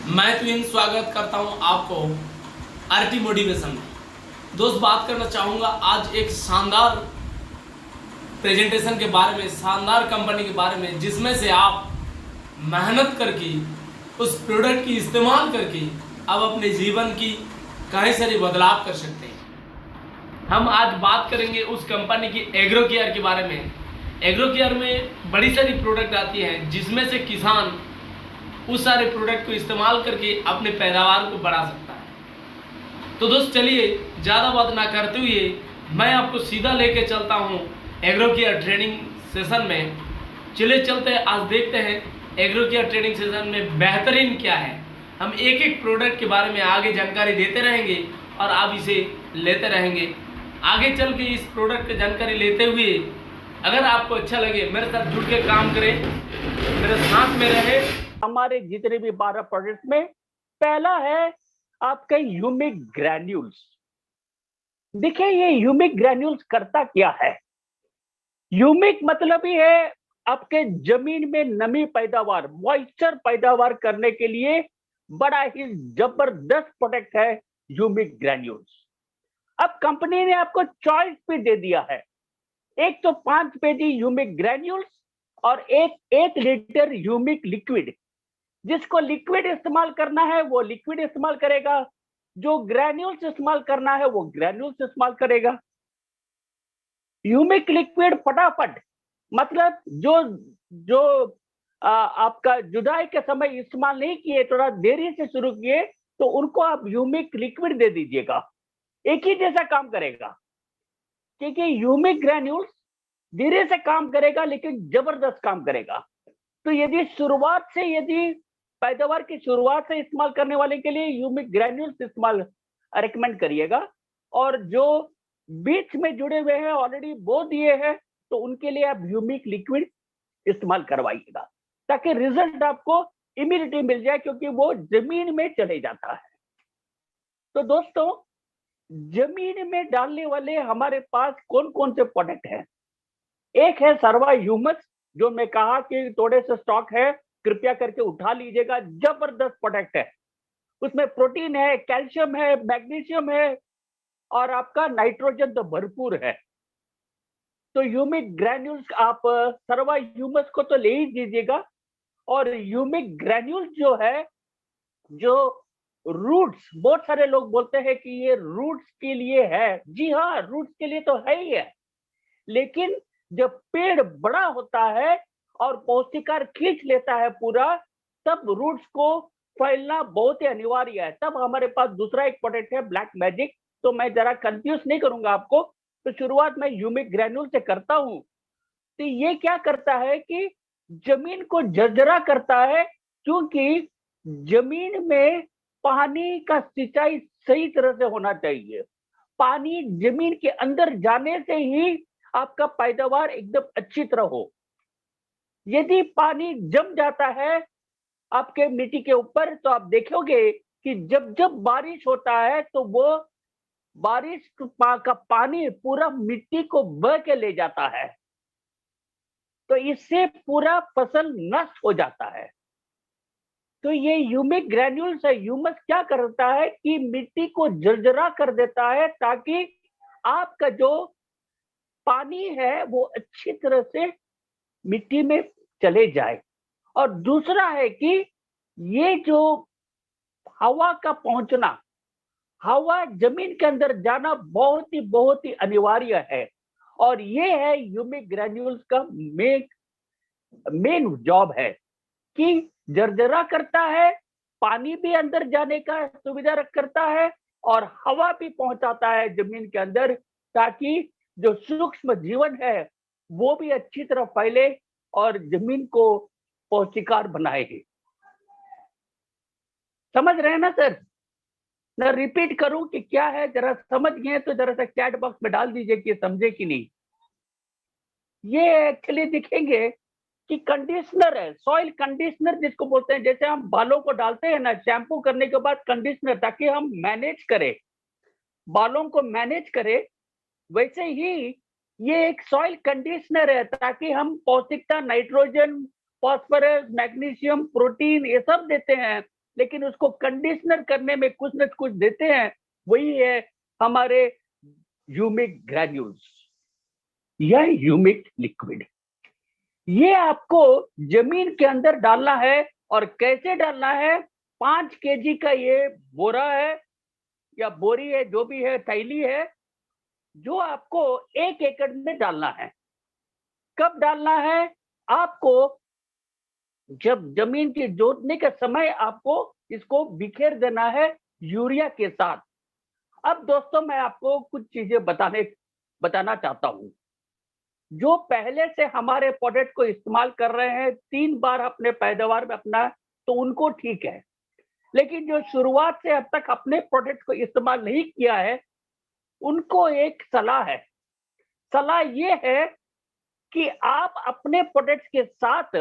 मैं ट्विन स्वागत करता हूं आपको आरटी मोटिवेशन में। दोस्त, बात करना चाहूँगा आज एक शानदार प्रेजेंटेशन के बारे में, शानदार कंपनी के बारे में, जिसमें से आप मेहनत करके उस प्रोडक्ट की इस्तेमाल करके आप अपने जीवन की कई सारी बदलाव कर सकते हैं। हम आज बात करेंगे उस कंपनी की एग्रो केयर के बारे में। एग्रो केयर में बड़ी सारी प्रोडक्ट आती हैं जिसमें से किसान उस सारे प्रोडक्ट को इस्तेमाल करके अपने पैदावार को बढ़ा सकता है। तो दोस्त चलिए ज़्यादा बात ना करते हुए मैं आपको सीधा लेके चलता हूँ एग्रो केयर ट्रेनिंग सेशन में। चलिए चलते हैं, आज देखते हैं एग्रो केयर ट्रेनिंग सेशन में बेहतरीन क्या है। हम एक एक प्रोडक्ट के बारे में आगे जानकारी देते रहेंगे और आप इसे लेते रहेंगे। आगे चल के इस प्रोडक्ट की जानकारी लेते हुए अगर आपको अच्छा लगे मेरे साथ जुड़ के काम करें, मेरे साथ में रहे। हमारे जितने भी 12 प्रोडक्ट में पहला है आपका ह्यूमिक ग्रैन्यूल्स। देखिए ये ह्यूमिक ग्रैन्यूल्स करता क्या है। ह्यूमिक मतलब ही है आपके जमीन में नमी पैदावार, मॉइस्चर पैदावार करने के लिए बड़ा ही जबरदस्त प्रोडक्ट है ह्यूमिक ग्रैन्यूल्स। अब कंपनी ने आपको चॉइस भी दे दिया है, एक तो 5 पेटी ह्यूमिक ग्रैन्यूल्स और एक लीटर ह्यूमिक लिक्विड। जिसको लिक्विड इस्तेमाल करना है वो लिक्विड इस्तेमाल करेगा, जो ग्रैन्यूल्स इस्तेमाल करना है वो ग्रैन्यूल्स इस्तेमाल करेगा। ह्यूमिक लिक्विड फटाफट, मतलब जो जो आपका जुदाई के समय इस्तेमाल नहीं किए, थोड़ा देरी से शुरू किए, तो उनको आप ह्यूमिक लिक्विड दे दीजिएगा, एक ही जैसा काम करेगा। क्योंकि ह्यूमिक ग्रैन्यूल्स धीरे से काम करेगा लेकिन जबरदस्त काम करेगा। तो यदि पैदावार की शुरुआत से इस्तेमाल करने वाले के लिए ह्यूमिक ग्रैन्यूल्स इस्तेमाल रेकमेंड करिएगा, और जो बीच में जुड़े हुए हैं ऑलरेडी बो दिए हैं तो उनके लिए आप ह्यूमिक लिक्विड इस्तेमाल करवाइएगा, ताकि रिजल्ट आपको इमीडिएटली मिल जाए, क्योंकि वो जमीन में चले जाता है। तो दोस्तों, जमीन में डालने वाले हमारे पास कौन कौन से प्रोडक्ट हैं। एक है सर्वा ह्यूमस, जो मैं कहा कि थोड़े से स्टॉक है, कृपया करके उठा लीजिएगा, जबरदस्त प्रोडक्ट है। उसमें प्रोटीन है, कैल्शियम है, मैग्नीशियम है और आपका नाइट्रोजन तो भरपूर है। तो ह्यूमिक ग्रैन्यूल्स आप सर्वा ह्यूमस को तो ले ही दीजिएगा। और ह्यूमिक ग्रैन्यूल्स जो है, जो रूट्स, बहुत सारे लोग बोलते हैं कि ये रूट्स के लिए है। जी हाँ, रूट्स के लिए तो है ही है, लेकिन जब पेड़ बड़ा होता है और पौष्टिकार खींच लेता है पूरा, तब रूट्स को फैलना बहुत ही अनिवार्य है। तब हमारे पास दूसरा एक प्रोडक्ट है ब्लैक मैजिक। तो मैं जरा कंफ्यूज नहीं करूंगा आपको, तो शुरुआत मैं ह्यूमिक ग्रैन्यूल से करता हूं। तो ये क्या करता है कि जमीन को झरझरा करता है, क्योंकि जमीन में पानी का सिंचाई सही तरह से होना चाहिए। पानी जमीन के अंदर जाने से ही आपका पैदावार एकदम अच्छी तरह हो। यदि पानी जम जाता है आपके मिट्टी के ऊपर, तो आप देखोगे कि जब जब बारिश होता है तो वो बारिश का पानी पूरा मिट्टी को बह के ले जाता है। तो इससे पूरा फसल नष्ट हो जाता है। तो ये ह्यूमिक ग्रैन्यूल्स है, ह्यूमस क्या करता है कि मिट्टी को झरझरा कर देता है, ताकि आपका जो पानी है वो अच्छी तरह से मिट्टी में चले जाए। और दूसरा है कि ये जो हवा का पहुंचना, हवा जमीन के अंदर जाना बहुत ही अनिवार्य है। और ये है ह्यूमिक ग्रैन्यूल्स का मेन जॉब है कि जर्जरा करता है, पानी भी अंदर जाने का सुविधा करता है और हवा भी पहुंचाता है जमीन के अंदर, ताकि जो सूक्ष्म जीवन है वो भी अच्छी तरह फैले और जमीन को पौष्टिकार बनाए। समझ रहे हैं ना सर? मैं रिपीट करूं कि क्या है, जरा समझ गए तो जरा सा चैट बॉक्स में डाल दीजिए कि समझे कि नहीं। ये एक्चुअली दिखेंगे कि कंडीशनर है, सॉइल कंडीशनर जिसको बोलते हैं। जैसे हम बालों को डालते हैं ना शैम्पू करने के बाद कंडीशनर, ताकि हम मैनेज करें, बालों को मैनेज करें, वैसे ही ये एक सॉइल कंडीशनर है, ताकि हम पौष्टिकता, नाइट्रोजन, फास्फोरस, मैग्नीशियम, प्रोटीन ये सब देते हैं, लेकिन उसको कंडीशनर करने में कुछ न कुछ देते हैं, वही है हमारे ह्यूमिक ग्रैन्यूल्स या ह्यूमिक लिक्विड। ये आपको जमीन के अंदर डालना है, और कैसे डालना है? 5 केजी का ये बोरा है या बोरी है, जो भी है, थैली है, जो आपको 1 एकड़ में डालना है। कब डालना है? आपको जब जमीन की जोतने का समय आपको इसको बिखेर देना है यूरिया के साथ। अब दोस्तों मैं आपको कुछ चीजें बताना चाहता हूं। जो पहले से हमारे प्रोडक्ट को इस्तेमाल कर रहे हैं 3 बार अपने पैदावार में अपना, तो उनको ठीक है, लेकिन जो शुरुआत से अब तक अपने प्रोडक्ट को इस्तेमाल नहीं किया है, उनको एक सलाह है। सलाह ये है कि आप अपने प्रोडक्ट के साथ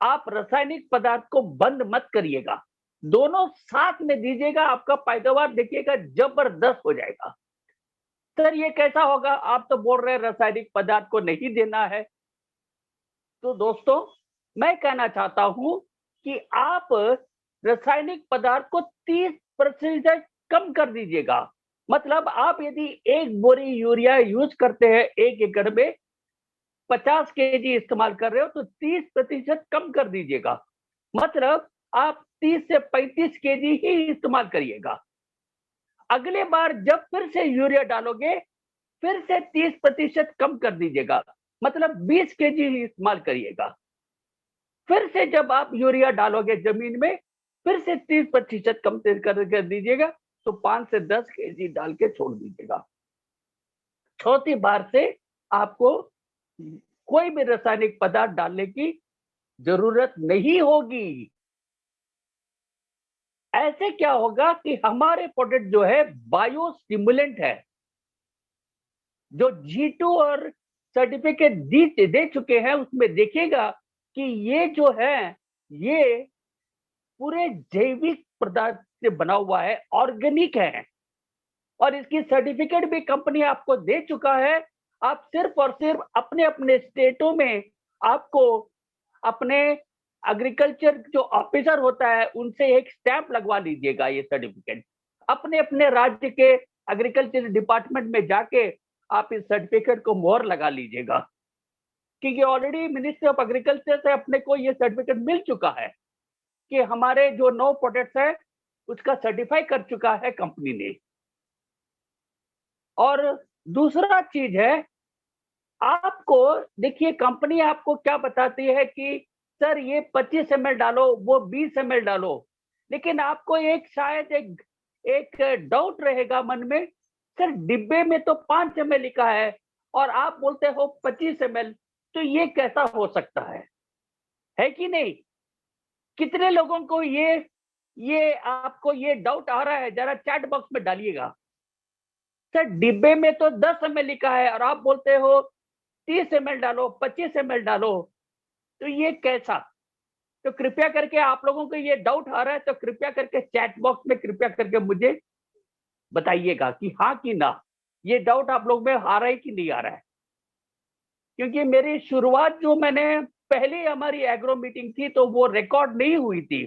आप रासायनिक पदार्थ को बंद मत करिएगा, दोनों साथ में दीजिएगा, आपका पैदावार देखिएगा जबरदस्त हो जाएगा। सर ये कैसा होगा? आप तो बोल रहे हैं रासायनिक पदार्थ को नहीं देना है। तो दोस्तों मैं कहना चाहता हूं कि आप रासायनिक पदार्थ को 30% कम कर दीजिएगा। मतलब आप यदि 1 बोरी यूरिया यूज करते हैं 1 एकड़ में, 50 केजी इस्तेमाल कर रहे हो, तो 30% कम कर दीजिएगा। मतलब आप 30 से 35 केजी ही इस्तेमाल करिएगा। अगले बार जब फिर से यूरिया डालोगे, फिर से 30% कम कर दीजिएगा, मतलब 20 केजी ही इस्तेमाल करिएगा। फिर से जब आप यूरिया डालोगे जमीन में, फिर से 30% कम कर दीजिएगा, तो 5 से 10 केजी डाल के छोड़ दीजिएगा। चौथी बार से आपको कोई भी रासायनिक पदार्थ डालने की जरूरत नहीं होगी। ऐसे क्या होगा कि हमारे प्रोडक्ट जो है बायो स्टिमुलेंट है, जो G2 और सर्टिफिकेट दे चुके हैं, उसमें देखिएगा कि ये जो है ये पूरे जैविक पदार्थ से बना हुआ है, ऑर्गेनिक है, और इसकी सर्टिफिकेट भी कंपनी आपको दे चुका है। आप सिर्फ और सिर्फ अपने अपने स्टेटों में आपको अपने एग्रीकल्चर जो ऑफिसर होता है उनसे एक स्टैंप लगवा लीजिएगा। ये सर्टिफिकेट अपने अपने राज्य के एग्रीकल्चर डिपार्टमेंट में जाके आप इस सर्टिफिकेट को मोहर लगा लीजिएगा, क्योंकि ऑलरेडी मिनिस्ट्री ऑफ एग्रीकल्चर से अपने को ये सर्टिफिकेट मिल चुका है कि हमारे जो 9 प्रोडक्ट्स है उसका सर्टिफाई कर चुका है कंपनी ने। और दूसरा चीज है, आपको देखिए कंपनी आपको क्या बताती है कि सर ये 25 ml डालो, वो 20 ml डालो, लेकिन आपको एक शायद एक डाउट रहेगा मन में, सर डिब्बे में तो 5 ml लिखा है और आप बोलते हो 25 ml, तो ये कैसा हो सकता है कि नहीं? कितने लोगों को ये आपको ये डाउट आ रहा है? जरा चैट बॉक्स में डालिएगा। सर डिब्बे में तो 10 ml लिखा है और आप बोलते हो 30 ml डालो, 25 ml डालो, तो ये कैसा? तो कृपया करके आप लोगों को ये डाउट आ रहा है तो कृपया करके चैट बॉक्स में कृपया करके मुझे बताइएगा कि हाँ कि ना, ये डाउट आप लोग में आ रहा है कि नहीं आ रहा है। क्योंकि मेरी शुरुआत जो मैंने पहले हमारी एग्रो मीटिंग थी तो वो रिकॉर्ड नहीं हुई थी,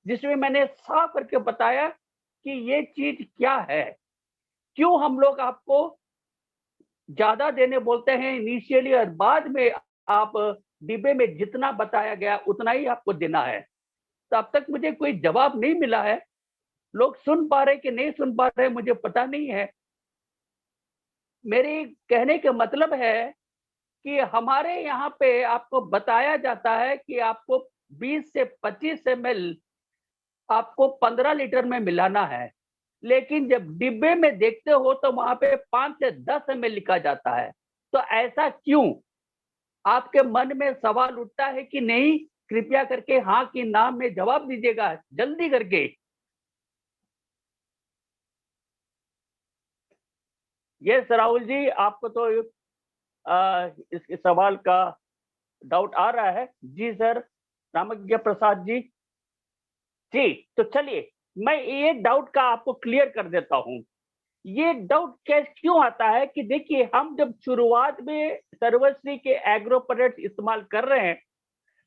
जिसमें मैंने साफ करके बताया कि ये चीज क्या है, क्यों हम लोग आपको ज्यादा देने बोलते हैं इनिशियली और बाद में आप डिब्बे में जितना बताया गया उतना ही आपको देना है। तो अब तक मुझे कोई जवाब नहीं मिला है। लोग सुन पा रहे कि नहीं सुन पा रहे मुझे पता नहीं है। मेरे कहने का मतलब है कि हमारे यहाँ पे आपको बताया जाता है कि आपको 20 से 25 ml आपको 15 लीटर में मिलाना है, लेकिन जब डिब्बे में देखते हो तो वहां पे 5 से 10 ml लिखा जाता है। तो ऐसा क्यों? आपके मन में सवाल उठता है कि नहीं? कृपया करके हाँ कि ना में जवाब दीजिएगा जल्दी करके। यस राहुल जी, आपको तो इस सवाल का डाउट आ रहा है। जी सर, रामज्ञ प्रसाद जी। जी तो चलिए मैं ये डाउट का आपको क्लियर कर देता हूं। ये डाउट क्यों आता है कि देखिए हम जब शुरुआत में सर्वश्री के एग्रो प्रोडक्ट इस्तेमाल कर रहे हैं,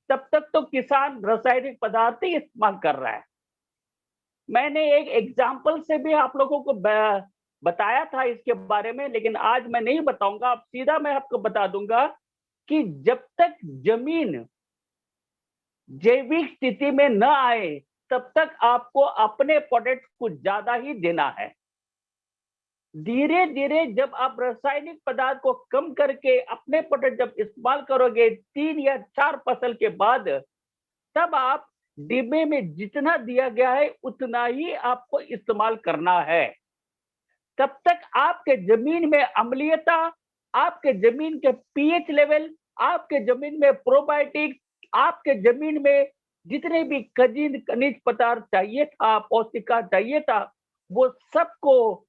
तब तक तो किसान रासायनिक पदार्थ ही इस्तेमाल कर रहा है, मैंने एक एग्जाम्पल से भी आप लोगों को बताया था इसके बारे में, लेकिन आज मैं नहीं बताऊंगा। अब सीधा मैं आपको बता दूंगा कि जब तक जमीन जैविक स्थिति में न आए तब तक आपको अपने प्रोडक्ट को ज्यादा ही देना है। धीरे धीरे जब आप रासायनिक पदार्थ को कम करके अपने प्रोडक्ट जब इस्तेमाल करोगे 3 या 4 फसल के बाद, तब आप डिब्बे में जितना दिया गया है उतना ही आपको इस्तेमाल करना है। तब तक आपके जमीन में अम्लीयता, आपके जमीन के पीएच लेवल, आपके जमीन में प्रोबायोटिक्स, आपके जमीन में जितने भी खनिज पदार्थ चाहिए था, पौष्टिकता चाहिए था, वो सबको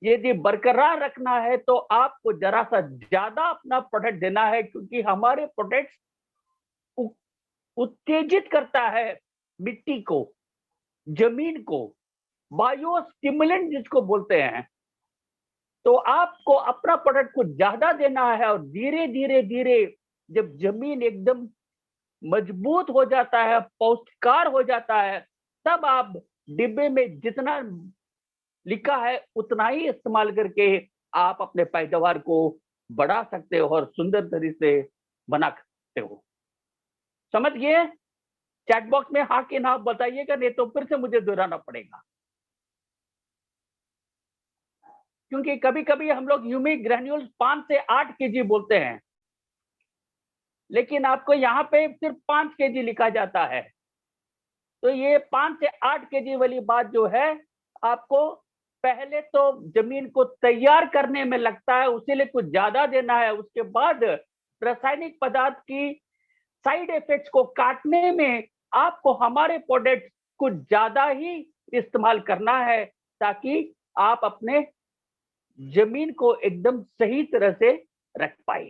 यदि बरकरार रखना है तो आपको जरा सा ज्यादा अपना प्रोडक्ट देना है, क्योंकि हमारे प्रोडक्ट्स उत्तेजित करता है मिट्टी को, जमीन को, बायो स्टिमुलेंट जिसको बोलते हैं। तो आपको अपना प्रोडक्ट को ज्यादा देना है और धीरे धीरे धीरे जब जमीन एकदम मजबूत हो जाता है, पौष्टिकार हो जाता है, तब आप डिब्बे में जितना लिखा है उतना ही इस्तेमाल करके आप अपने पैदावार को बढ़ा सकते हो और सुंदर तरीके से बना सकते हो। समझ गए? चैट बॉक्स में हाँ कि ना बताइएगा, नहीं तो फिर से मुझे दोहराना पड़ेगा। क्योंकि कभी कभी हम लोग ह्यूमिक ग्रैन्यूल्स 5 से 8 केजी बोलते हैं, लेकिन आपको यहाँ पे सिर्फ 5 केजी लिखा जाता है। तो ये 5 से 8 केजी वाली बात जो है, आपको पहले तो जमीन को तैयार करने में लगता है, उसी लिए कुछ ज्यादा देना है। उसके बाद रासायनिक पदार्थ की साइड इफेक्ट्स को काटने में आपको हमारे प्रोडक्ट को ज्यादा ही इस्तेमाल करना है, ताकि आप अपने जमीन को एकदम सही तरह से रख पाए।